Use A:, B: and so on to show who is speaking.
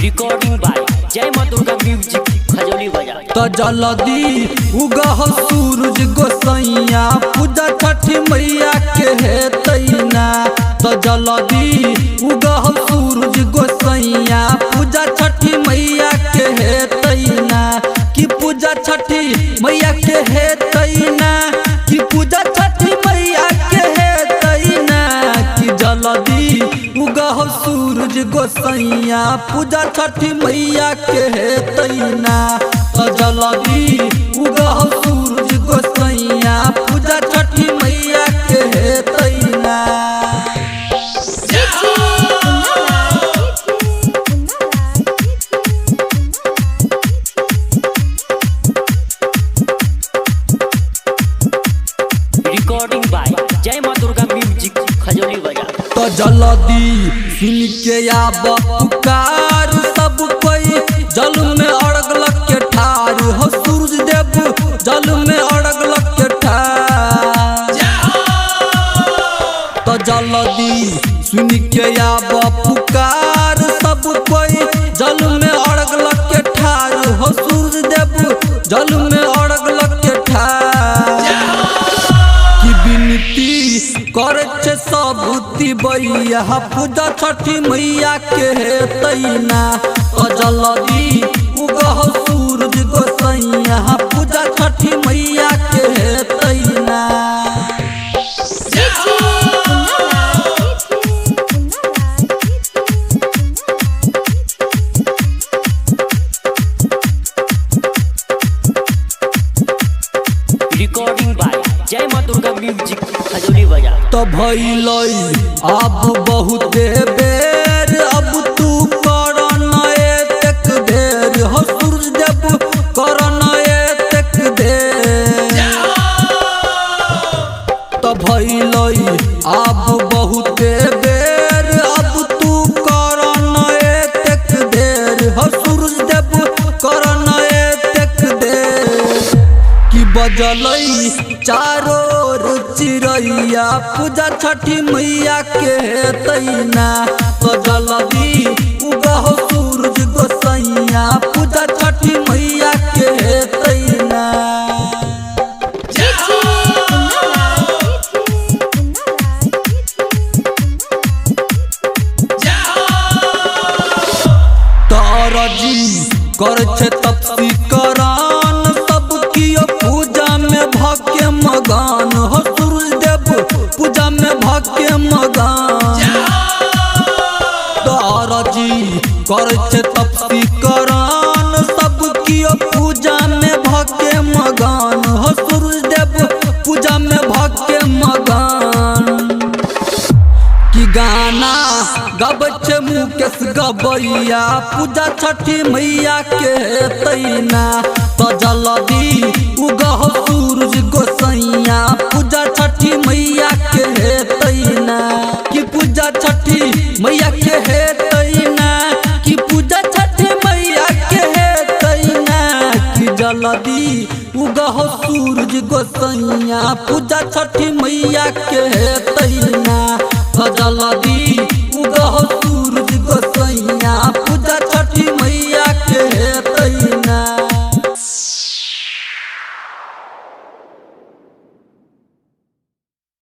A: Recording by जय मां Durga music Khajauli बाजार।
B: तो जल्दी उगह सूरज गोसैया पूजा छठी मैया के है तैना। तो जल्दी उगह सूरज गोसैया पूजा छठी मैया के है तैना। कि पूजा छठी मैया के है तैना, कि पूजा छठी मैया के है तैना। कि जल्दी उगह सूरज गोसैया पूजा छठी मैया के है तैना। तो जल्दी उगह सूरज गोसैया पूजा छठी मैया के है तैना।
A: रिकॉर्डिंग बाय जय मां दुर्गा म्यूजिक खजौली बाजार।
B: तो जल्दी सुन के आब पुकार सब कोई जल में अड़ग लग के ठार हो। सूरज देव जल में अड़ग लग के ठार। तो जल्दी सुन के आब पुकार सब कोई जल में अड़ग लग के ठार हो। सूरज देव जल में अड़ग लग के ठार। कि विनती करे सब बैया पूजा छठी मैया के है तैना। तो जल्दी उगह सूरज गोसैया पूजा छठी मैया के है तैना।
A: रिकॉर्डिंग बाय जय मां दुर्गा म्यूजिक खजौली बाजार।
B: तो भइल अब बहुत बेर अब तू कर नएक देर हो। सूरज देव कर नएक देर। तो भइल अब बहुत बेर अब तू कर नएक देर हो। सूरज देव कर नएक देर। कि बजलई चारों चिड़ैया पूजा छठी मैया के है तैना। तो जल्दी उगह सूरज गोसैया पूजा छठी मैया के है तैना। ताराजी कर तपसी करान सब कियो पूजा में भक्के मगान हो। सूरज देव पूजा में भक्के मगान। ताराजी कर तपसी करान सब कियो पूजा में भक्के मगान हो। सूरज देव पूजा में भक्के मगान। कि गाना गबछ मुकेश गबैया पूजा छठी मैया के है तैना। तो जल्दी उगह सूरज गोसैया पूजा छठी मैया के है तैना। कि पूजा छठी मैया के है तैना, कि पूजा छठी मैया के है तैना। कि जल्दी उगह सूरज गोसैया पूजा छठी मैया के है तैना। तो जल्दी